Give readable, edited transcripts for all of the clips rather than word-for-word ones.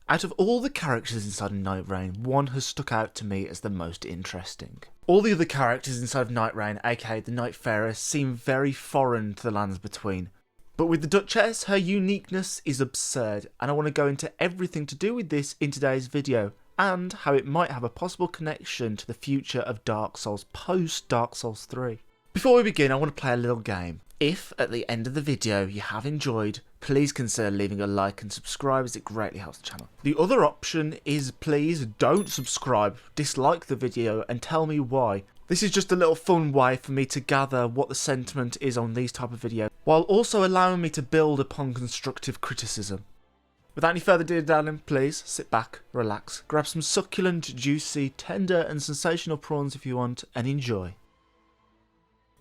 Out of all the characters inside of Nightreign, one has stuck out to me as the most interesting. All the other characters inside of Nightreign, aka the Nightfarer, seem very foreign to the lands between. But with the Duchess, her uniqueness is absurd, and I want to go into everything to do with this in today's video, and how it might have a possible connection to the future of Dark Souls post Dark Souls 3. Before we begin, I want to play a little game. If, at the end of the video, you have enjoyed, please consider leaving a like and subscribe as it greatly helps the channel. The other option is please don't subscribe, dislike the video and tell me why. This is just a little fun way for me to gather what the sentiment is on these type of videos, while also allowing me to build upon constructive criticism. Without any further ado, darling, please sit back, relax, grab some succulent, juicy, tender and sensational prawns if you want, and enjoy.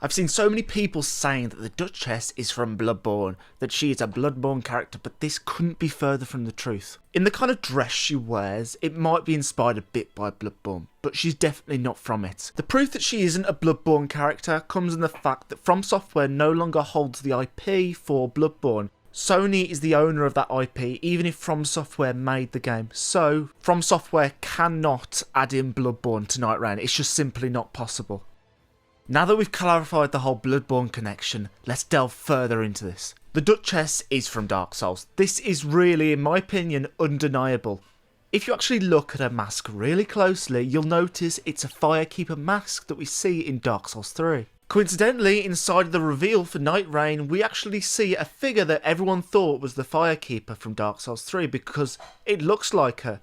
I've seen so many people saying that the Duchess is from Bloodborne, that she is a Bloodborne character, but this couldn't be further from the truth. In the kind of dress she wears, it might be inspired a bit by Bloodborne, but she's definitely not from it. The proof that she isn't a Bloodborne character comes in the fact that FromSoftware no longer holds the IP for Bloodborne. Sony is the owner of that IP, even if FromSoftware made the game. So, FromSoftware cannot add in Bloodborne to Nightreign. It's just simply not possible. Now that we've clarified the whole Bloodborne connection, let's delve further into this. The Duchess is from Dark Souls. This is really, in my opinion, undeniable. If you actually look at her mask really closely, you'll notice it's a Firekeeper mask that we see in Dark Souls 3. Coincidentally, inside of the reveal for Nightreign, we actually see a figure that everyone thought was the Firekeeper from Dark Souls 3 because it looks like her.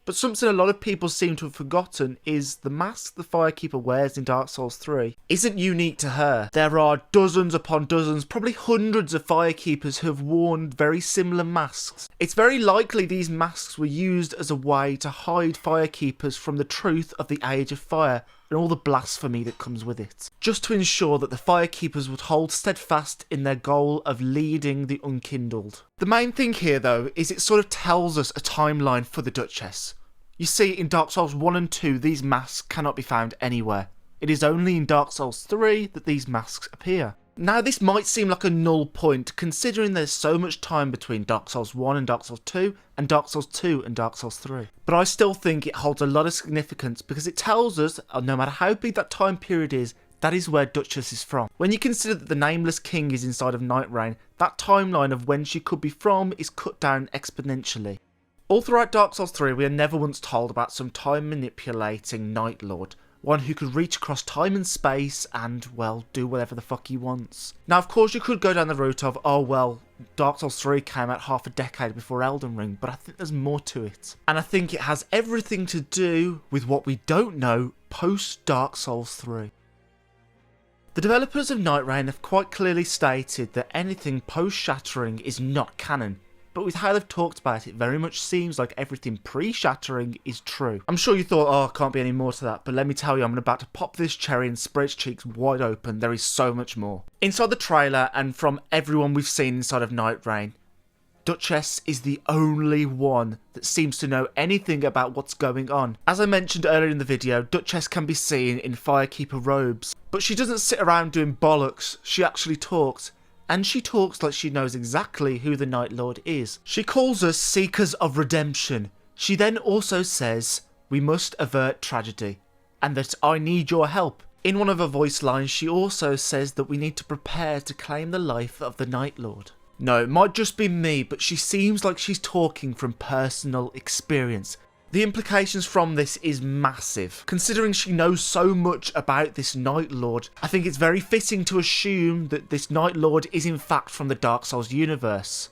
But something a lot of people seem to have forgotten is the mask the Firekeeper wears in Dark Souls 3 isn't unique to her. There are dozens upon dozens, probably hundreds of Firekeepers who have worn very similar masks. It's very likely these masks were used as a way to hide Firekeepers from the truth of the Age of Fire and all the blasphemy that comes with it, just to ensure that the Firekeepers would hold steadfast in their goal of leading the unkindled. The main thing here though is it sort of tells us a timeline for the Duchess. You see, in Dark Souls 1 and 2 these masks cannot be found anywhere. It is only in Dark Souls 3 that these masks appear. Now this might seem like a null point considering there's so much time between Dark Souls 1 and Dark Souls 2 and Dark Souls 2 and Dark Souls 3. But I still think it holds a lot of significance because it tells us, no matter how big that time period is, that is where Duchess is from. When you consider that the Nameless King is inside of Nightreign, that timeline of when she could be from is cut down exponentially. All throughout Dark Souls 3 we are never once told about some time manipulating Night Lord. One who could reach across time and space and, well, do whatever the fuck he wants. Now, of course, you could go down the route of, oh, well, Dark Souls 3 came out half a decade before Elden Ring, but I think there's more to it. And I think it has everything to do with what we don't know post-Dark Souls 3. The developers of Nightreign have quite clearly stated that anything post-Shattering is not canon. But with how they've talked about it, very much seems like everything pre-Shattering is true. I'm sure you thought, oh, can't be any more to that, but let me tell you, I'm about to pop this cherry and spread its cheeks wide open. There is so much more. Inside the trailer, and from everyone we've seen inside of Nightreign, Duchess is the only one that seems to know anything about what's going on. As I mentioned earlier in the video, Duchess can be seen in Firekeeper robes, but she doesn't sit around doing bollocks, she actually talks. And she talks like she knows exactly who the Night Lord is. She calls us Seekers of Redemption. She then also says, we must avert tragedy, and that I need your help. In one of her voice lines, she also says that we need to prepare to claim the life of the Night Lord. No, it might just be me, but she seems like she's talking from personal experience. The implications from this is massive. Considering she knows so much about this Night Lord, I think it's very fitting to assume that this Night Lord is in fact from the Dark Souls universe.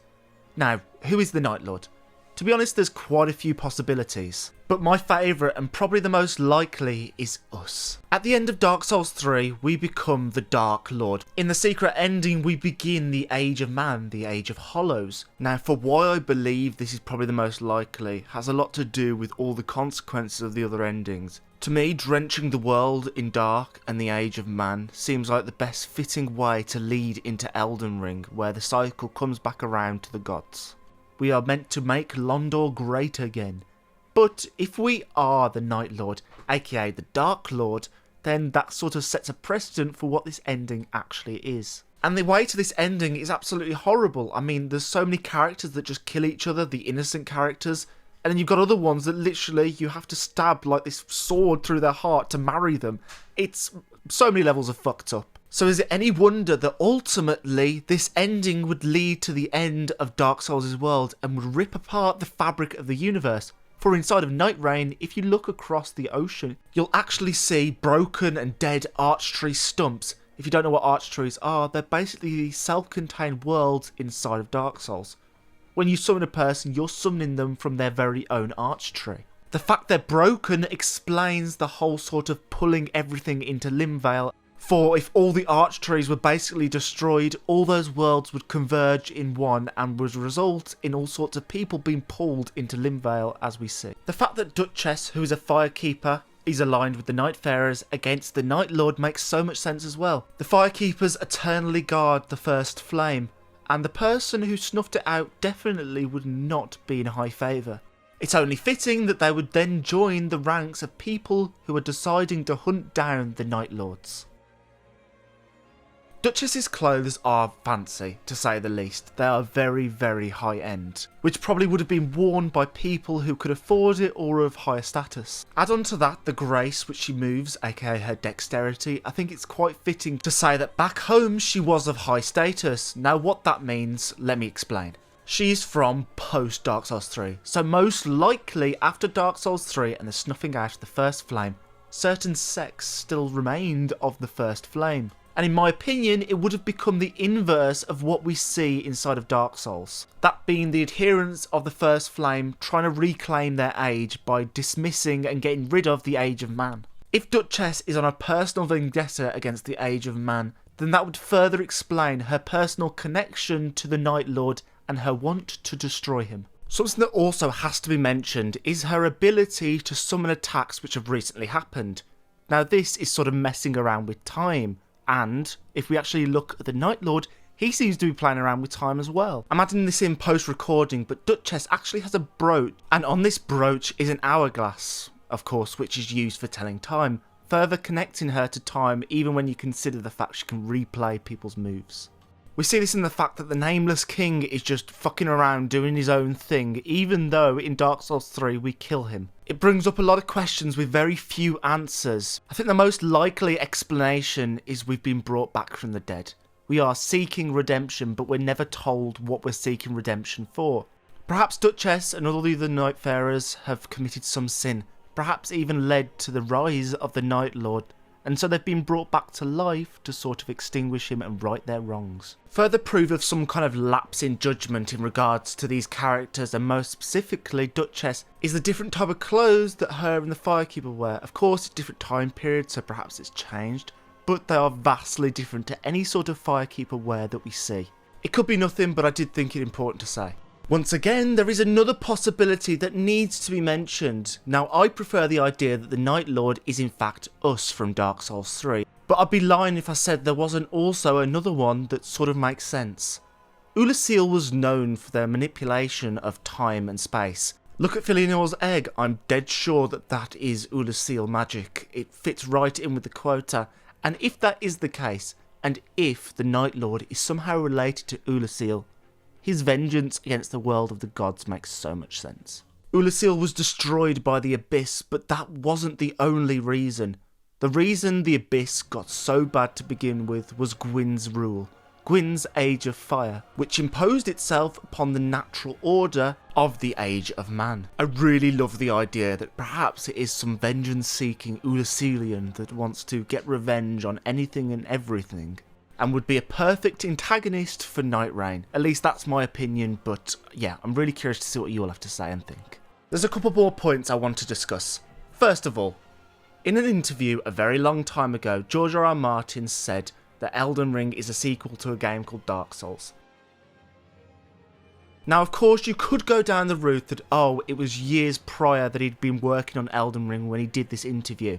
Now, who is the Night Lord? To be honest, there's quite a few possibilities, but my favourite and probably the most likely is us. At the end of Dark Souls 3, we become the Dark Lord. In the secret ending, we begin the Age of Man, the Age of Hollows. Now, for why I believe this is probably the most likely has a lot to do with all the consequences of the other endings. To me, drenching the world in dark and the Age of Man seems like the best fitting way to lead into Elden Ring, where the cycle comes back around to the gods. We are meant to make Londor great again. But if we are the Night Lord, aka the Dark Lord, then that sort of sets a precedent for what this ending actually is. And the way to this ending is absolutely horrible. I mean, there's so many characters that just kill each other, the innocent characters. And then you've got other ones that literally you have to stab like this sword through their heart to marry them. It's so many levels of fucked up. So is it any wonder that ultimately this ending would lead to the end of Dark Souls' world and would rip apart the fabric of the universe? For inside of Nightreign, if you look across the ocean, you'll actually see broken and dead arch tree stumps. If you don't know what arch trees are, they're basically self-contained worlds inside of Dark Souls. When you summon a person, you're summoning them from their very own arch tree. The fact they're broken explains the whole sort of pulling everything into Limvale. For if all the arch trees were basically destroyed, all those worlds would converge in one and would result in all sorts of people being pulled into Limvale, as we see. The fact that Duchess, who is a firekeeper, is aligned with the Nightfarers against the Night Lord makes so much sense as well. The firekeepers eternally guard the first flame, and the person who snuffed it out definitely would not be in high favour. It's only fitting that they would then join the ranks of people who are deciding to hunt down the Night Lords. Duchess's clothes are fancy, to say the least. They are very, very high end, which probably would have been worn by people who could afford it or of higher status. Add on to that the grace which she moves, aka her dexterity. I think it's quite fitting to say that back home she was of high status. Now what that means, let me explain. She's from post Dark Souls 3, so most likely after Dark Souls 3 and the snuffing out of the first flame, certain sects still remained of the first flame. And in my opinion, it would have become the inverse of what we see inside of Dark Souls. That being the adherents of the First Flame trying to reclaim their age by dismissing and getting rid of the Age of Man. If Duchess is on a personal vendetta against the Age of Man, then that would further explain her personal connection to the Night Lord and her want to destroy him. Something that also has to be mentioned is her ability to summon attacks which have recently happened. Now this is sort of messing around with time. And if we actually look at the Night Lord, he seems to be playing around with time as well. I'm adding this in post-recording, but Duchess actually has a brooch, and on this brooch is an hourglass, of course, which is used for telling time, further connecting her to time even when you consider the fact she can replay people's moves. We see this in the fact that the Nameless King is just fucking around doing his own thing, even though in Dark Souls 3 we kill him. It brings up a lot of questions with very few answers. I think the most likely explanation is we've been brought back from the dead. We are seeking redemption, but we're never told what we're seeking redemption for. Perhaps Duchess and all the other Nightfarers have committed some sin, perhaps even led to the rise of the Night Lord, and so they've been brought back to life to sort of extinguish him and right their wrongs. Further proof of some kind of lapse in judgment in regards to these characters, and most specifically Duchess, is the different type of clothes that her and the Firekeeper wear. Of course, it's different time periods, so perhaps it's changed, but they are vastly different to any sort of Firekeeper wear that we see. It could be nothing, but I did think it important to say. Once again, there is another possibility that needs to be mentioned. Now, I prefer the idea that the Night Lord is in fact us from Dark Souls 3, but I'd be lying if I said there wasn't also another one that sort of makes sense. Ulasil was known for their manipulation of time and space. Look at Filinor's egg, I'm dead sure that that is Ulasil magic. It fits right in with the quota, and if that is the case, and if the Night Lord is somehow related to Ulasil, his vengeance against the world of the gods makes so much sense. Ulasil was destroyed by the Abyss, but that wasn't the only reason. The reason the Abyss got so bad to begin with was Gwyn's rule, Gwyn's Age of Fire, which imposed itself upon the natural order of the Age of Man. I really love the idea that perhaps it is some vengeance-seeking Ulasilian that wants to get revenge on anything and everything, and would be a perfect antagonist for Nightreign. At least that's my opinion, but yeah, I'm really curious to see what you all have to say and think. There's a couple more points I want to discuss. First of all, in an interview a very long time ago, George R.R. Martin said that Elden Ring is a sequel to a game called Dark Souls. Now, of course, you could go down the route that, oh, it was years prior that he'd been working on Elden Ring when he did this interview.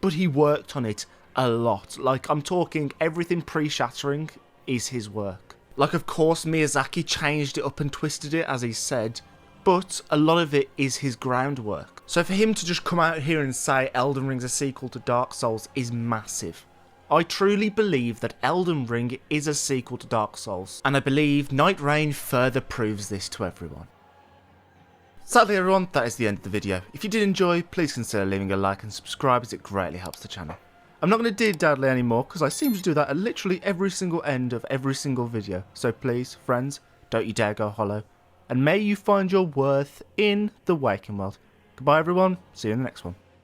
But he worked on it a lot. Like, I'm talking everything pre-shattering is his work. Like, of course, Miyazaki changed it up and twisted it, as he said, but a lot of it is his groundwork. So for him to just come out here and say Elden Ring's a sequel to Dark Souls is massive. I truly believe that Elden Ring is a sequel to Dark Souls, and I believe Nightreign further proves this to everyone. Sadly everyone, that is the end of the video. If you did enjoy, please consider leaving a like and subscribe as it greatly helps the channel. I'm not going to dilly-dally anymore because I seem to do that at literally every single end of every single video. So please, friends, don't you dare go hollow. And may you find your worth in the waking world. Goodbye everyone, see you in the next one.